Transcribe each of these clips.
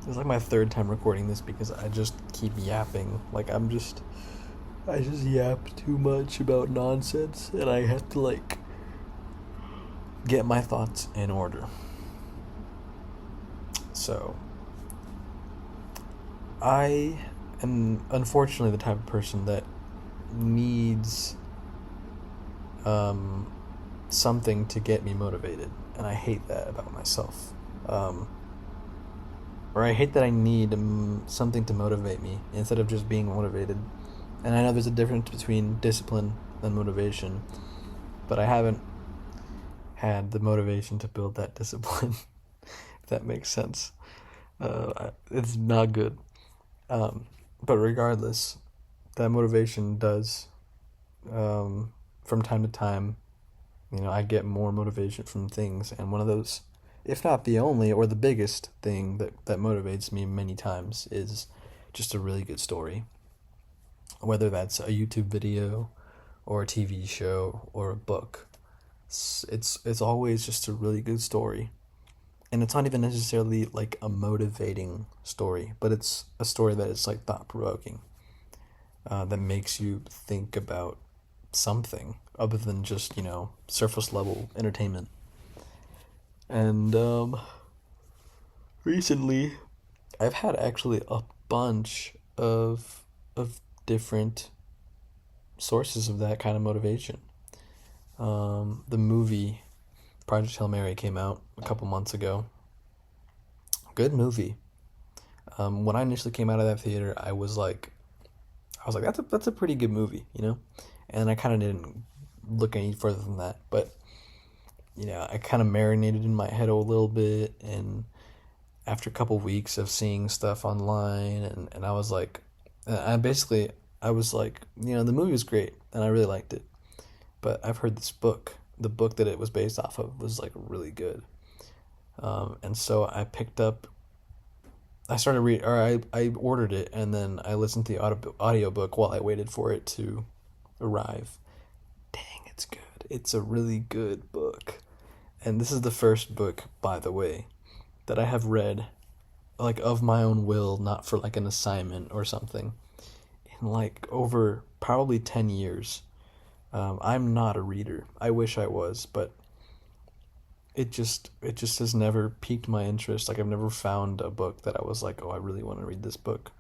It's like my third time recording this because I just keep yapping. I just yap too much about nonsense, and I have to get my thoughts in order. So, I am unfortunately the type of person that needs um, something to get me motivated, and I hate that about myself. Um, or I hate that I need something to motivate me instead of just being motivated. And I know there's a difference between discipline and motivation, but I haven't had the motivation to build that discipline. If that makes sense, it's not good. Um, but regardless, that motivation does. From time to time, I get more motivation from things, and one of those, if not the only or the biggest thing that motivates me many times, is just a really good story. Whether that's a YouTube video, or a TV show, or a book, it's always just a really good story, and it's not even necessarily like a motivating story, but it's a story that is like thought provoking, that makes you think about something other than just surface level entertainment. And recently, I've had actually a bunch of different sources of that kind of motivation. The movie Project Hail Mary came out a couple months ago. Good movie. When I initially came out of that theater, I was like, that's a pretty good movie, And I kind of didn't look any further than that, but I kind of marinated in my head a little bit, and after a couple weeks of seeing stuff online, and I was like, the movie was great, and I really liked it, but I've heard the book that it was based off of was like really good, and so I started read, or I ordered it, and then I listened to the audiobook while I waited for it to arrive. Dang, it's good. It's a really good book. And this is the first book, by the way, that I have read, like, of my own will, not for like an assignment or something, in like over probably 10 years. I'm not a reader. I wish I was, but it just has never piqued my interest. Like, I've never found a book that I was like, oh, I really want to read this book.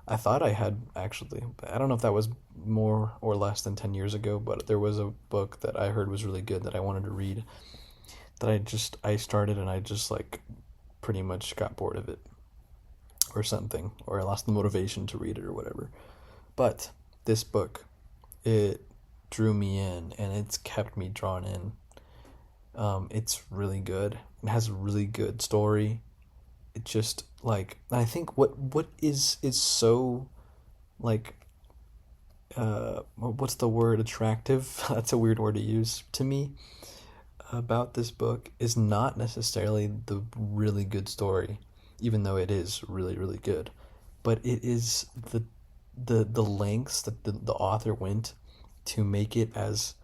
I thought I had, actually, but I don't know if that was more or less than 10 years ago, but there was a book that I heard was really good that I wanted to read, that I started, and I just like pretty much got bored of it or something, or I lost the motivation to read it or whatever. But this book, it drew me in, and it's kept me drawn in. It's really good. It has a really good story. It just like, I think what is so like, what's the word, attractive? That's a weird word to use to me about this book is not necessarily the really good story, even though it is really really good, but it is the lengths that the author went to make it as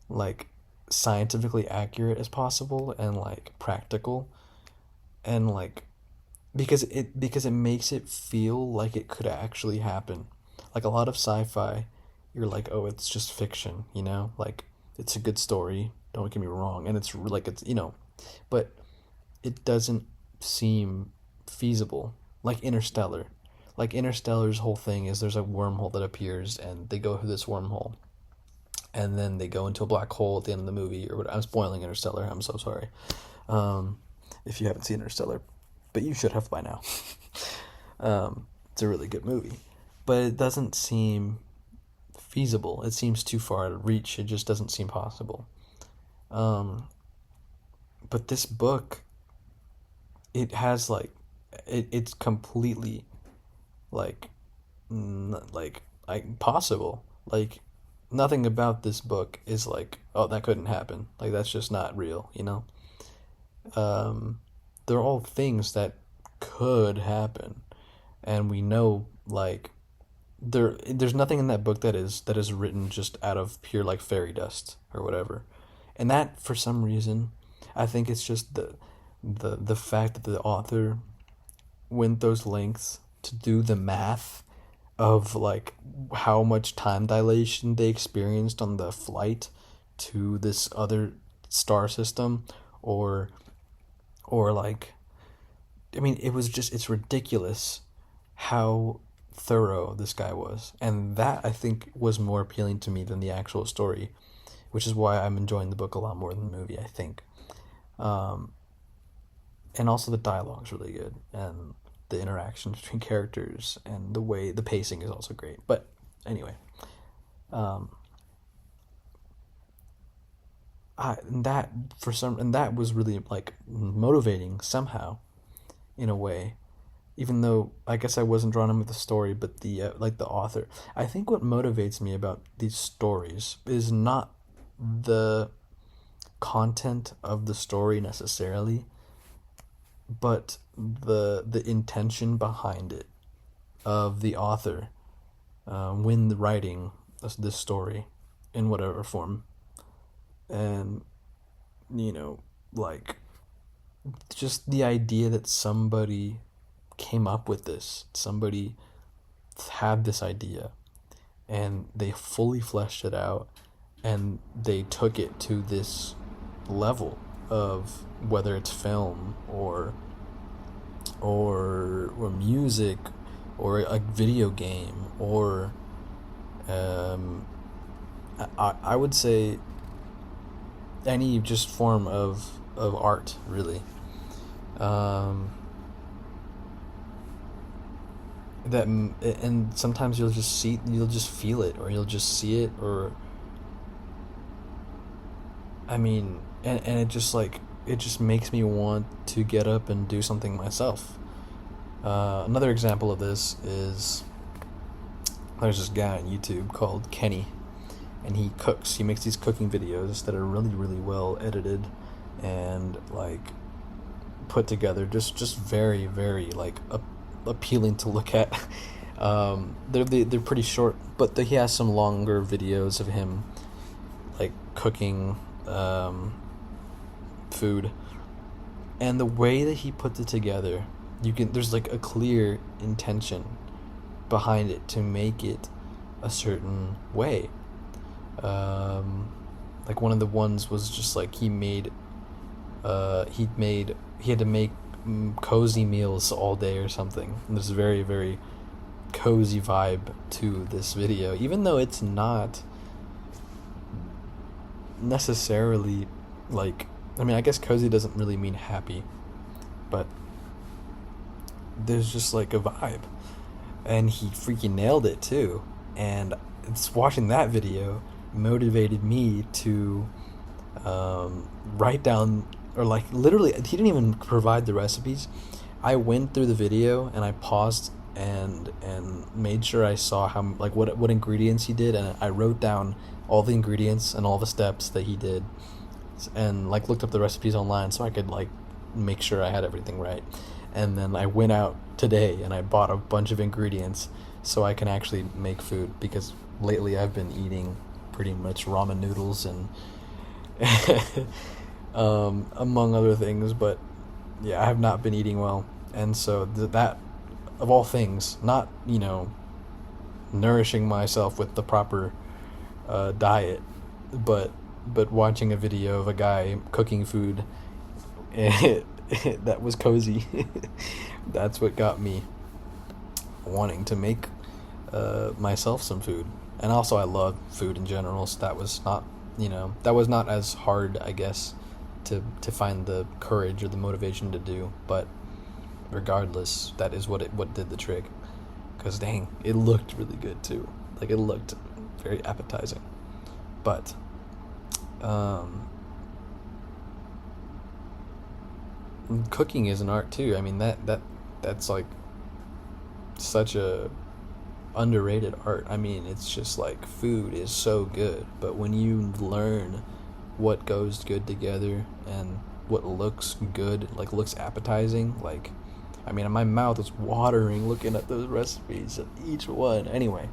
like scientifically accurate as possible, and like practical, and like, because it makes it feel like it could actually happen. Like a lot of sci-fi, you're like, oh, it's just fiction, like it's a good story, don't get me wrong, and it's like, but it doesn't seem feasible. Like Interstellar. Like Interstellar's whole thing is there's a wormhole that appears, and they go through this wormhole, and then they go into a black hole at the end of the movie, or what. I'm spoiling Interstellar. I'm so sorry. If you haven't seen Interstellar, but you should have by now. It's a really good movie, but it doesn't seem feasible. It seems too far to reach. It just doesn't seem possible. Um, but this book, it has like, it's completely like, like possible. Like, nothing about this book is like, oh, that couldn't happen. Like, that's just not real. Um, they're all things that could happen, and we know, like, there's nothing in that book that is written just out of pure like fairy dust or whatever. And that, for some reason, I think it's just the fact that the author went those lengths to do the math of like how much time dilation they experienced on the flight to this other star system, or like, I mean, it's ridiculous how thorough this guy was. And that, I think, was more appealing to me than the actual story, which is why I'm enjoying the book a lot more than the movie, I think. And also the dialogue's really good, and the interaction between characters, and the pacing is also great. But anyway, that was really like motivating somehow, in a way, even though I guess I wasn't drawn in with the story, but the like the author. I think what motivates me about these stories is not the content of the story necessarily, but the intention behind it, of the author, when writing this story in whatever form. And like, just the idea that somebody came up with this, somebody had this idea, and they fully fleshed it out, and they took it to this level of, whether it's film or music, or a video game, or I would say any just form of art, really. That And sometimes you'll just feel it, or you'll just see it, or, I mean, and it just makes me want to get up and do something myself. Another example of this is, there's this guy on YouTube called Kenny, and he cooks. He makes these cooking videos that are really, really well edited, and like put together, just very, very like appealing to look at. They're pretty short, but he has some longer videos of him like cooking food, and the way that he puts it together, there's like a clear intention behind it to make it a certain way. Like, one of the ones was just like, he had to make cozy meals all day or something. And there's a very, very cozy vibe to this video, even though it's not necessarily like, I mean, I guess cozy doesn't really mean happy, but there's just like a vibe, and he freaking nailed it too. And it's watching that video motivated me to write down, or like, literally, he didn't even provide the recipes. I went through the video and I paused and made sure I saw how, like, what ingredients he did, and I wrote down all the ingredients and all the steps that he did, and like looked up the recipes online so I could like make sure I had everything right. And then I went out today and I bought a bunch of ingredients so I can actually make food, because lately I've been eating pretty much ramen noodles and among other things, but yeah, I have not been eating well. And so that, of all things, not, nourishing myself with the proper diet, but watching a video of a guy cooking food that was cozy, that's what got me wanting to make myself some food. And also, I love food in general, so that was not as hard, I guess, to find the courage or the motivation to do. But regardless, that is what did the trick, because dang, it looked really good too. Like, it looked very appetizing. But cooking is an art too. I mean, that's like such a underrated art. I mean, it's just like, food is so good, but when you learn what goes good together and what looks good, like looks appetizing, like, I mean, my mouth is watering looking at those recipes, each one. Anyway,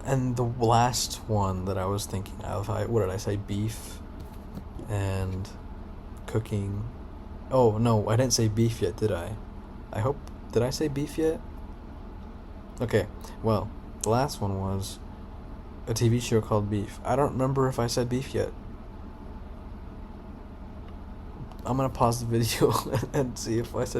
and the last one that I was thinking of, what did I say? Beef and cooking. Oh, no, I didn't say beef yet, did I? I hope. Did I say beef yet? Okay, well, the last one was a TV show called Beef. I don't remember if I said beef yet. I'm gonna pause the video and see if I said